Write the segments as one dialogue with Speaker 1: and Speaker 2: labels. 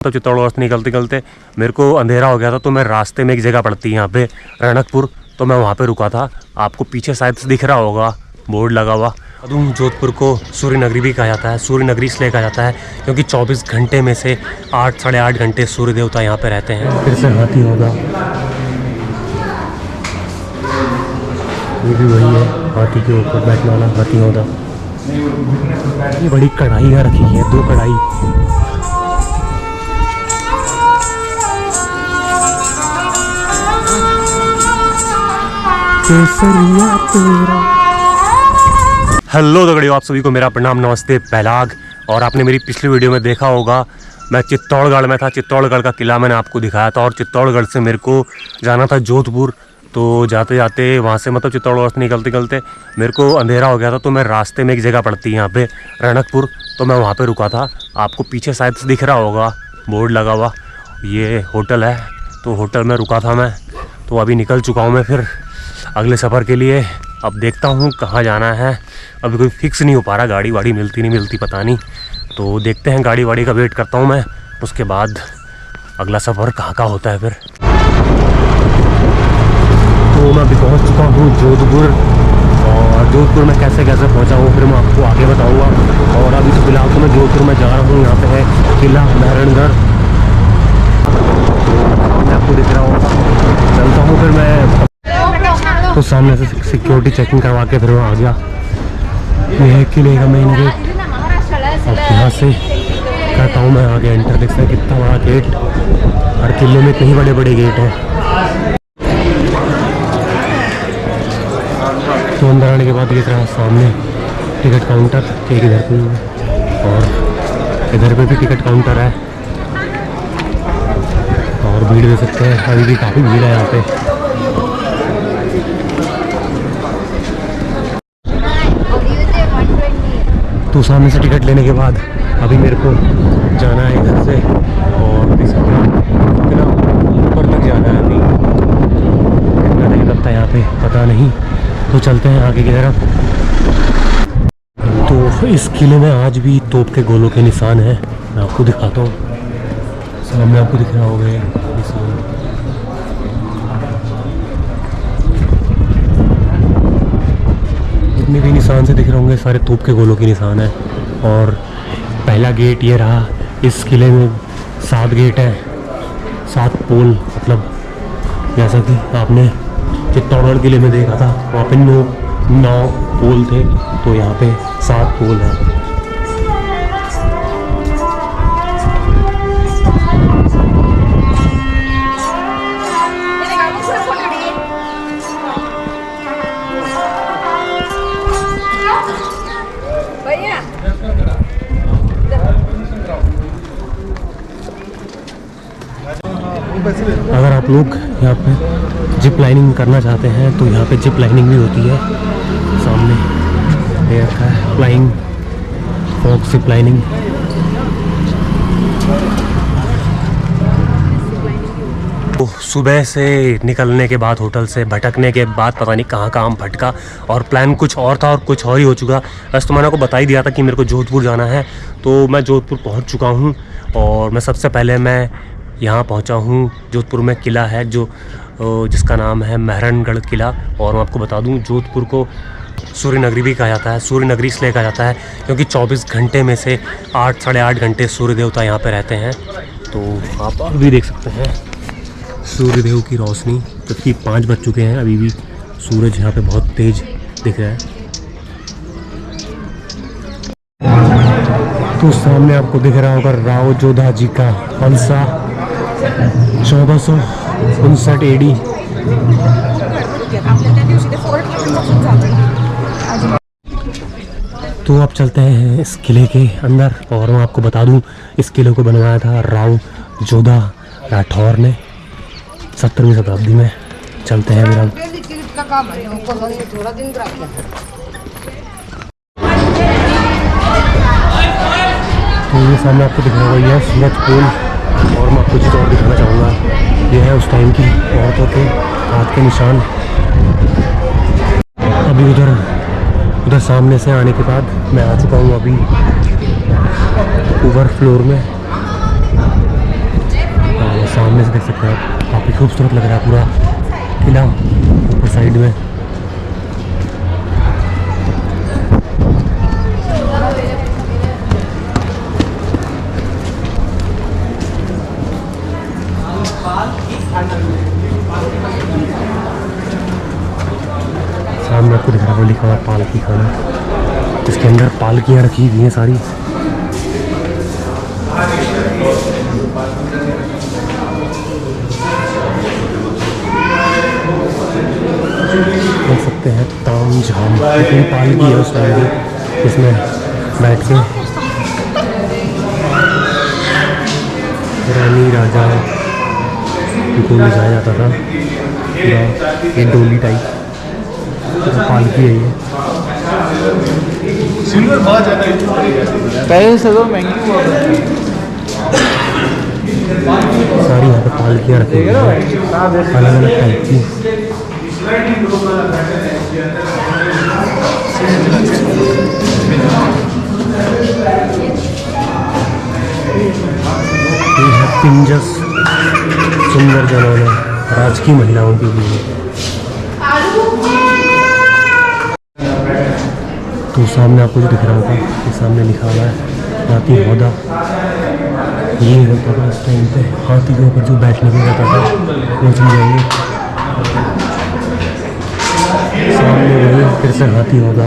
Speaker 1: तो चित्तौड़गढ़ से निकलते निकलते मेरे को अंधेरा हो गया था, तो मैं रास्ते में एक जगह पड़ती है यहाँ पे रणकपुर, तो मैं वहाँ पे रुका था। आपको पीछे शायद से दिख रहा होगा बोर्ड लगा हुआ। जोधपुर को सूर्य नगरी भी कहा जाता है। सूर्य नगरी इसलिए कहा जाता है क्योंकि 24 घंटे में से 8 साढ़े 8 घंटे सूर्य देवता यहाँ पे रहते हैं। फिर से हाथी होगा, ये भी वही है, हाथी के ऊपर बैठने वाला हाथी होगा। ये बड़ी कढ़ाइयाँ रखी है, 2 कढ़ाई। हेलो दगड़ियों, आप सभी को मेरा प्रणाम, नमस्ते, पहलाग। और आपने मेरी पिछली वीडियो में देखा होगा मैं चित्तौड़गढ़ में था। चित्तौड़गढ़ का किला मैंने आपको दिखाया था और चित्तौड़गढ़ से मेरे को जाना था जोधपुर। तो जाते जाते वहाँ से मतलब चित्तौड़गढ़ से निकलते निकलते मेरे को अंधेरा हो गया था, तो मैं रास्ते में एक जगह पड़ती है यहाँ पे रणकपुर, तो मैं वहाँ पे रुका था। आपको पीछे शायद से दिख रहा होगा बोर्ड लगा हुआ, ये होटल है, तो होटल में रुका था मैं। तो अभी निकल चुका हूँ मैं फिर अगले सफ़र के लिए। अब देखता हूँ कहाँ जाना है, अभी कोई फिक्स नहीं हो पा रहा, गाड़ी वाड़ी मिलती नहीं मिलती पता नहीं। तो देखते हैं, गाड़ी वाड़ी का वेट करता हूँ मैं, उसके बाद अगला सफ़र कहाँ का होता है फिर। तो मैं अभी पहुँच चुका हूँ जोधपुर, और जोधपुर में कैसे कैसे पहुँचा हूँ फिर मैं आपको आगे बताऊँगा। और अभी तो फिलहाल तो मैं जोधपुर में जा रहा हूँ, यहाँ पे है किला मेहरणगढ़, तो मैं आपको दिख रहा हूँ। चलता हूँ फिर मैं, तो सामने से सिक्योरिटी चेकिंग करवा के फिर मैं आ गया। ये है किले का मेन गेट। अब यहाँ से कहता हूँ मैं आगे एंटर, देखते हैं कितना बड़ा गेट। हर किले में इतने बड़े बड़े गेट हैं। तो अंदर आने के बाद दिख रहा है सामने टिकट काउंटर, एक इधर पे और इधर पे भी टिकट काउंटर है। और भीड़ देख सकते हैं, अभी भी काफ़ी भीड़ है यहाँ पे। तो सामने से टिकट लेने के बाद अभी मेरे को जाना है इधर से, और कितना ऊपर तक जाना है। अभी कितना टाइम लगता है यहाँ पे पता नहीं, तो चलते हैं आगे की तरफ। तो इस किले में आज भी तोप के गोलों के निशान हैं, मैं आपको दिखाता हूँ। सामने आपको दिख रहा होगा निशान। जितने भी निशान से दिख रहे होंगे सारे तोप के गोलों के निशान है। और पहला गेट ये रहा। इस किले में 7 गेट हैं, 7 पोल, मतलब जैसा कि आपने चित्तौड़गढ़ किले में देखा था, वहाँ पे 9 पोल थे, तो यहाँ पे 7 पोल हैं। अगर आप लोग यहाँ पे जिप लाइनिंग करना चाहते हैं तो यहाँ पे जिप लाइनिंग भी होती है। सामने ये रखा है फ्लाइंग फॉक्स जिप लाइनिंग। तो सुबह से निकलने के बाद, होटल से भटकने के बाद, पता नहीं कहाँ कहाँ भटका, और प्लान कुछ और था और कुछ और ही हो चुका। बस तो मैंने आपको बता ही दिया था कि मेरे को जोधपुर जाना है, तो मैं जोधपुर पहुँच चुका हूँ। और मैं सबसे पहले मैं यहाँ पहुँचा हूँ, जोधपुर में किला है जो जिसका नाम है मेहरणगढ़ किला। और मैं आपको बता दूँ, जोधपुर को सूर्य नगरी भी कहा जाता है। सूर्य नगरी इसलिए कहा जाता है क्योंकि 24 घंटे में से 8 साढ़े 8 घंटे सूर्य देवता यहाँ पे रहते हैं। तो आप अभी देख सकते हैं सूर्य देव की रोशनी, जबकि 5 बज चुके हैं, अभी भी सूरज यहाँ पे बहुत तेज दिख रहा है। तो सामने आपको दिख रहा होगा राव जोधा जी का फलसा, 1459 AD। तो अब चलते हैं इस किले के अंदर, और मैं आपको बता दूं इस किले को बनवाया था राव जोधा राठौर ने 17वीं शताब्दी में। चलते हैं मेरा। तो ये सामने आपको दिख रहा होगा, यह सूरज पोल। और मैं आपको चीज़ और दिखाना चाहूँगा, ये है उस टाइम की औरतों के हाथ के निशान। अभी उधर सामने से आने के बाद मैं आ चुका हूँ अभी ऊपर फ्लोर में। से देख सकते हैं आप, काफ़ी खूबसूरत लग रहा है पूरा किला ऊपर साइड में। सामने आपको दिख रहा है लिखा हुआ पालकी खाना, इसके अंदर पालकियाँ रखी हुई हैं सारी। देख सकते हैं ताम झाम कितनी पालकी है उस टाइम की, इसमें बैठ के रानी राजा को ले जाया जाता था। पूरा ये डोली टाइप पालकी है ये।
Speaker 2: सिल्वर बहुत ज़्यादा पहले से तो महंगी हुआ
Speaker 1: सारी यहाँ पे पालकियाँ रखी हुई हैं अलग अलग टाइप की। ये है पिंजस सुंदर जनाना राजकीय महिलाओं के लिए। तो सामने आपको जो दिख रहा होगा, ये सामने लिखा हुआ है हाथी हौदा। ये होता था उस टाइम पे हाथी के ऊपर जो बैठने को रहता था वो चीज़ है ये। सामने वही फिर से हाथी हौदा,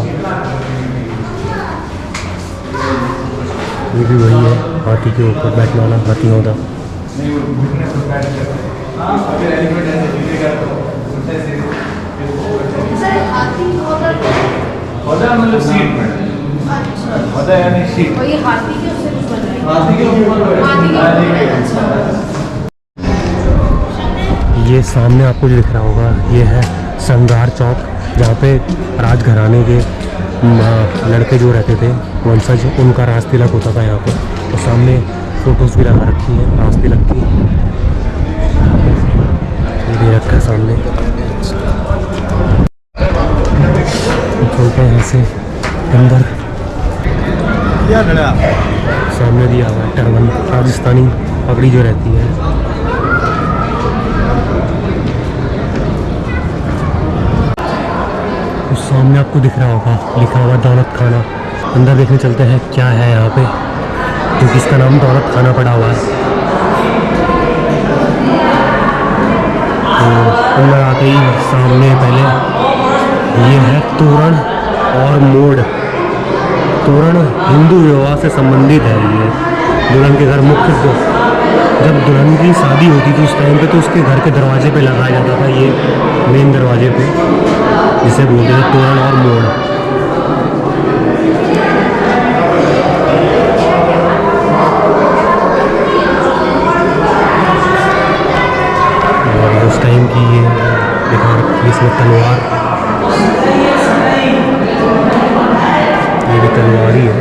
Speaker 1: ये भी वही है हाथी के ऊपर बैठने वाला हाथी हौदा।
Speaker 2: मतलब सीट होता है यानी सीट
Speaker 3: वही हाथी के उससे कुछ बन रहा है।
Speaker 2: हाथी के ऊपर
Speaker 1: ये सामने आपको जो दिख रहा होगा ये है संगार चौक, जहाँ पे राजघराने के लड़के जो रहते थे वंशज, उनका राज तिलक होता था यहाँ पे। और सामने फोटोज भी लगा रखी हैं राज तिलक की, ये भी रखा है सामने। चलते हैं यहाँ से अंदर। सामने दिया हुआ है टर्बन, राजस्थानी पगड़ी जो रहती है। तो सामने आपको दिख रहा होगा लिखा हुआ दौलत खाना। अंदर देखने चलते हैं क्या है यहाँ पे, क्योंकि इसका नाम दौलत खाना पड़ा हुआ है। तो अंदर आते ही सामने पहले ये है तोरण और मोड़। तोरण हिंदू विवाह से संबंधित है। ये दुल्हन के घर मुख्य जब दुल्हन की शादी होती थी उस टाइम पे, तो उसके घर के दरवाजे पे लगाया जाता था ये मेन दरवाजे पे, जिसे बोलते हैं तोरण और मोड़। और उस टाइम की ये दिखा रखी है इसमें तलवार, ये भी तलवार ही है,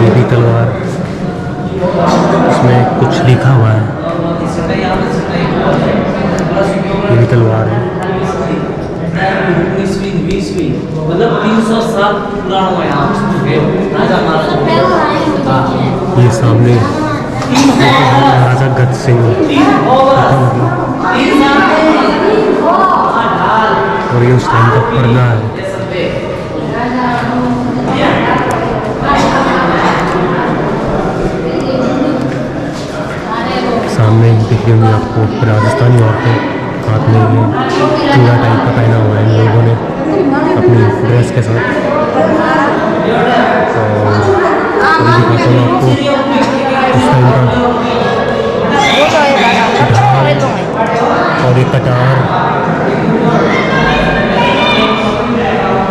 Speaker 1: ये भी तलवार, इसमें कुछ लिखा हुआ है, ये भी तलवार है।
Speaker 4: मतलब 300 साल पुराना हुआ राजा
Speaker 1: ये सामने महाराजा गज सिंह और ये उस टाइम का पर्दा है। सामने दिख रही होंगी आपको राजस्थानी औरतें, हाथ में ये चूड़ा टाइप का पहना हुआ है इन लोगों ने अपनी ड्रेस के साथ। और अभी दिखाता हूँ आपको उस टाइम का और ये कटार,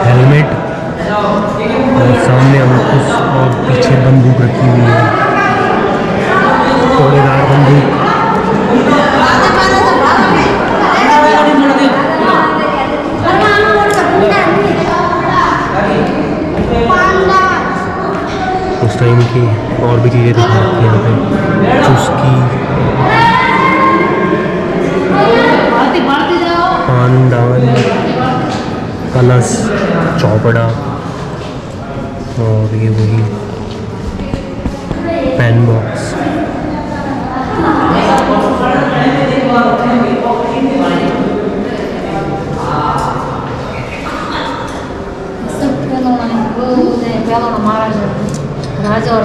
Speaker 1: हेलमेट और सामने अंकुश और पीछे बंदूक रखी हुई है, तोड़ेदार बंदूक। उस टाइम की और भी चीज़ें दिखा रखी हैं यहाँ पे, चुस्की, पानदान, कलश, चौपड़ा और ये वही पेन बॉक्स।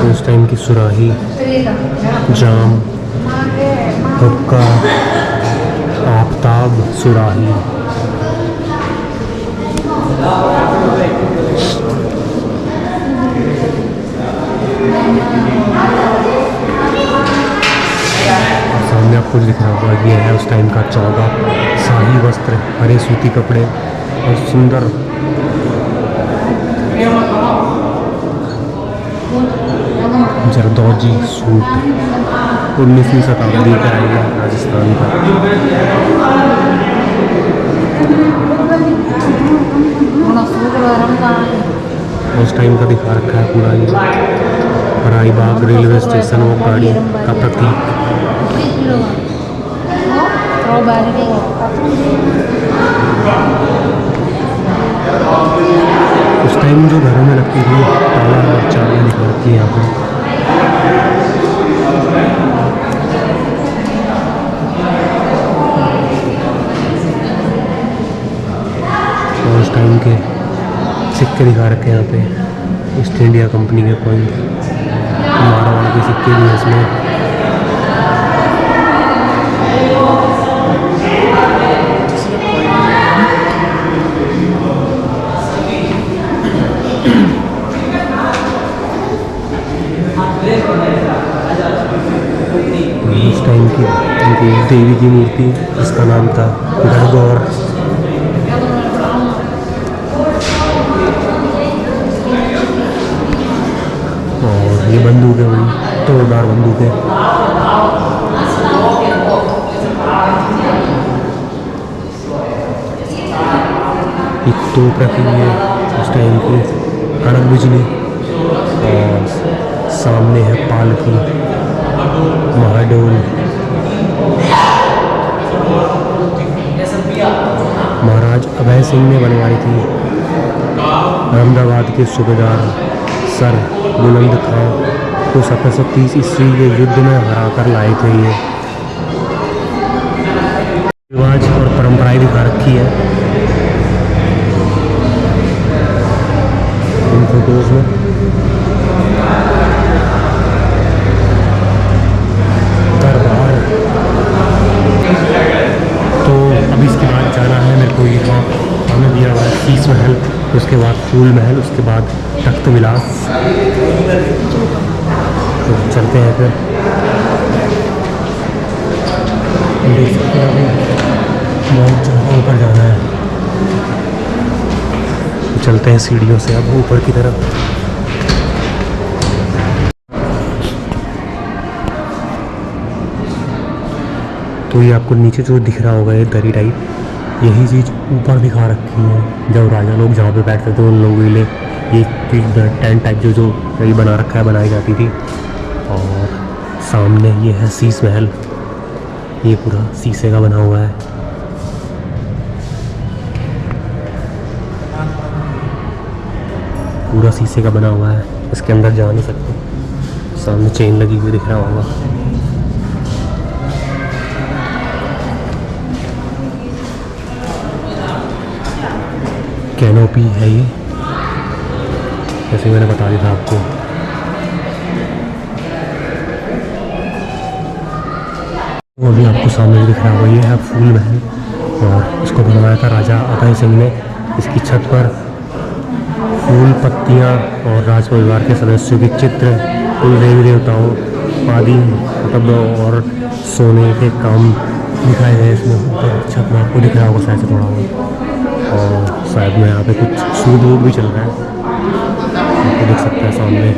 Speaker 1: उस टाइम की सुराही, जाम, हुक्का, आफताब सुराही। सामने आपको दिख रहा होगा ये है उस टाइम का चौगा शाही वस्त्र, हरे सूती कपड़े और सुंदर जरदौजी सूट 19वीं शताब्दी का है राजस्थान का। उस टाइम का दिखा रखा है पूरा ये रायबाग रेलवे स्टेशन वो गाड़ी का प्रतीक। उस टाइम जो घरों में लगती थी ताला और चाबियाँ दिखा रखी है यहाँ पर। और उस टाइम के सिक्के दिखा रखे हैं यहाँ पे, ईस्ट इंडिया कंपनी के पॉइंट, मारवाड़ के सिक्के भी हैं इसमें। उस टाइम की देवी की मूर्ति जिसका नाम था गणगौर। और ये बंदूक है वही तोड़दार बंदूक है। एक तोप रखी हुई है उस टाइम की, कड़क बिजली। और सामने है पालकी, महाडोल। महाराज अभय सिंह ने बनवाई थी। अहमदाबाद के सूबेदार सर बुलंद खां को 1730 ईस्वी के युद्ध में हरा कर लाए थे। ये रिवाज और परंपराएं दिखा रखी है इन फोटोज में। दरबार तो अभी इसके बाद जाना है मेरे को, यहाँ हमें दिया हुआ है शीश महल, उसके बाद फूल महल, उसके बाद तख्त विलास। तो चलते हैं फिर। देख सकते हैं अभी बहुत ज़्यादा ऊपर जाना है, तो चलते हैं सीढ़ियों से अब ऊपर की तरफ। तो ये आपको नीचे जो दिख रहा होगा ये दरी टाइप, यही चीज़ ऊपर दिखा रखी है। जब राजा लोग जहाँ पे बैठते थे उन लोगों के लिए ये चीज़ टेंट टाइप जो यही बना रखा है, बनाई जाती थी। और सामने ये है शीश महल, ये पूरा शीशे का बना हुआ है। पूरा शीशे का बना हुआ है, इसके अंदर जा नहीं सकते। सामने चेन लगी हुई दिख रहा होगा। कैनोपी है ये, जैसे मैंने बता दिया था आपको। वो भी आपको सामने दिख रहा होगा, ये है फूल महल और इसको बनवाया था राजा अभय सिंह ने। इसकी छत पर फूल, पत्तियाँ और राज परिवार के सदस्यों के चित्र, कुल देवी देवताओं आदि मतलब और सोने के काम दिखाए गए इसमें। ऊपर छत में आपको दिख रहा होगा शायद से थोड़ा बहुत। और शायद में यहाँ पे कुछ सूद वूद भी चल रहा है, आपको देख सकते हैं सामने।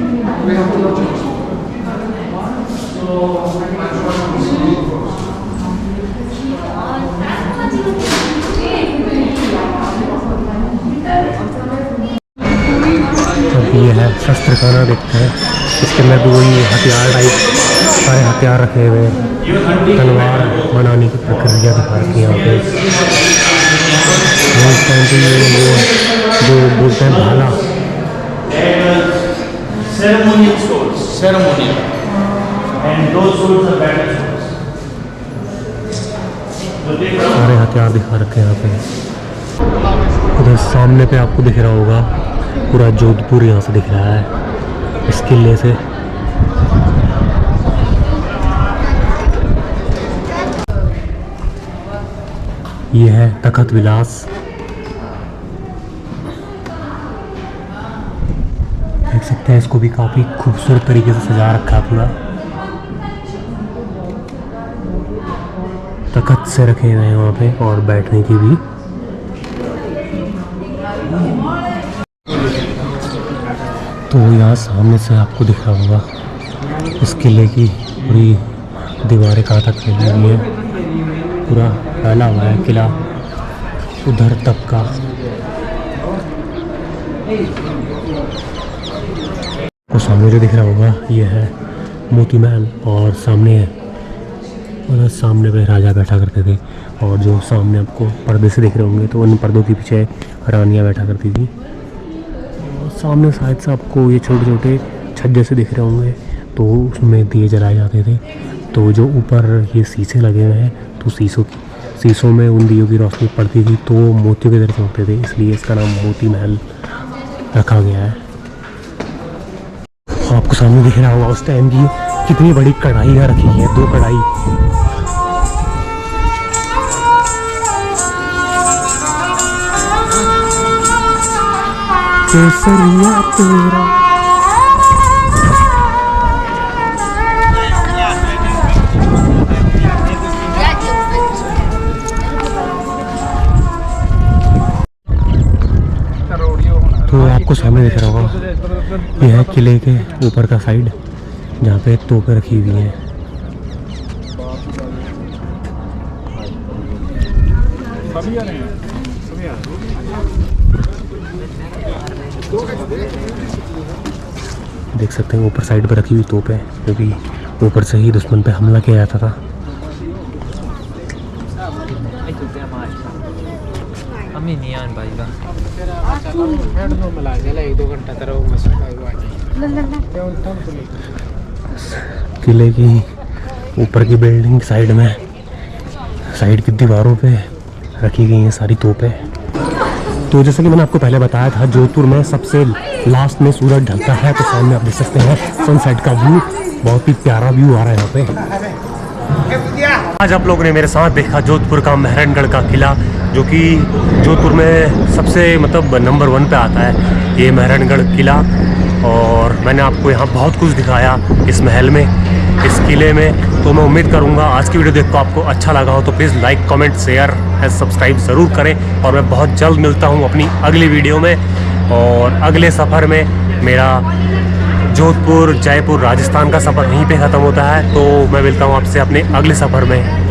Speaker 1: अब ये है शस्त्रखाना, देखते हैं इसके अंदर भी वही हथियार टाइप सारे हथियार रखे हुए हैं। तलवार बनाने की प्रक्रिया दिखा रखी है यहाँ पे। इस टाइम पे ये वो जो बोलते हैं भाला,
Speaker 2: ceremonial swords, ceremonial.
Speaker 1: And those suits are better suits. सारे हथियार दिखा रखे हैं यहाँ पे। उधर सामने पे आपको दिख रहा होगा पूरा जोधपुर यहाँ से दिख रहा है इस किले से। ये है तखत विलास। देख सकते हैं इसको भी काफ़ी खूबसूरत तरीके से सजा रखा है पूरा। तखत से रखे हुए हैं वहाँ पे और बैठने की भी। तो यहाँ सामने से आपको दिख रहा होगा इस किले की पूरी दीवारें कहाँ तक फैली हुई है, पूरा फैला हुआ है किला उधर तक का। तो सामने जो दिख रहा होगा ये है मोती महल और सामने उधर सामने पे राजा बैठा करते थे और जो सामने आपको पर्दे से दिख रहे होंगे तो उन पर्दों के पीछे रानियाँ बैठा करती थी। और सामने शायद से आपको ये छोटे छोटे छज्जे से दिख रहे होंगे तो उसमें दिए जलाए जाते थे। तो जो ऊपर ये शीशे लगे हुए हैं तो शीशों में उन दियों की रोशनी पड़ती थी तो मोतियों की तरह चमकते थे, इसलिए इसका नाम मोती महल रखा गया है। आपको सामने दिख रहा होगा उस टाइम की कितनी बड़ी कढ़ाइयाँ रखी है, 2 कढ़ाई। केसरिया तेरा तो आपको सामने दिख रहा होगा यह है किले के ऊपर का साइड जहाँ पे तोपें रखी हुई हैं। देख सकते हैं ऊपर साइड पे रखी हुई तोप है क्योंकि ऊपर से ही दुश्मन पे हमला किया जाता था। किले की ऊपर की बिल्डिंग साइड में साइड की दीवारों पे रखी गई हैं सारी तोपें। तो जैसे कि मैंने आपको पहले बताया था जोधपुर में सबसे लास्ट में सूरज ढलता है तो सामने आप देख सकते हैं सनसेट का व्यू, बहुत ही प्यारा व्यू आ रहा है यहाँ पे। आज आप लोगों ने मेरे साथ देखा जोधपुर का मेहरानगढ़ का किला जो कि जोधपुर में सबसे मतलब नंबर 1 पे आता है ये मेहरानगढ़ किला। और मैंने आपको यहाँ बहुत कुछ दिखाया इस महल में, इस किले में। तो मैं उम्मीद करूँगा आज की वीडियो देख को आपको अच्छा लगा हो तो please like comment share and subscribe ज़रूर करें। और मैं बहुत जल्द मिलता हूँ अपनी अगली वीडियो में और अगले सफ़र में। मेरा जोधपुर जयपुर राजस्थान का सफ़र यहीं पे ख़त्म होता है तो मैं मिलता हूँ आपसे अपने अगले सफ़र में।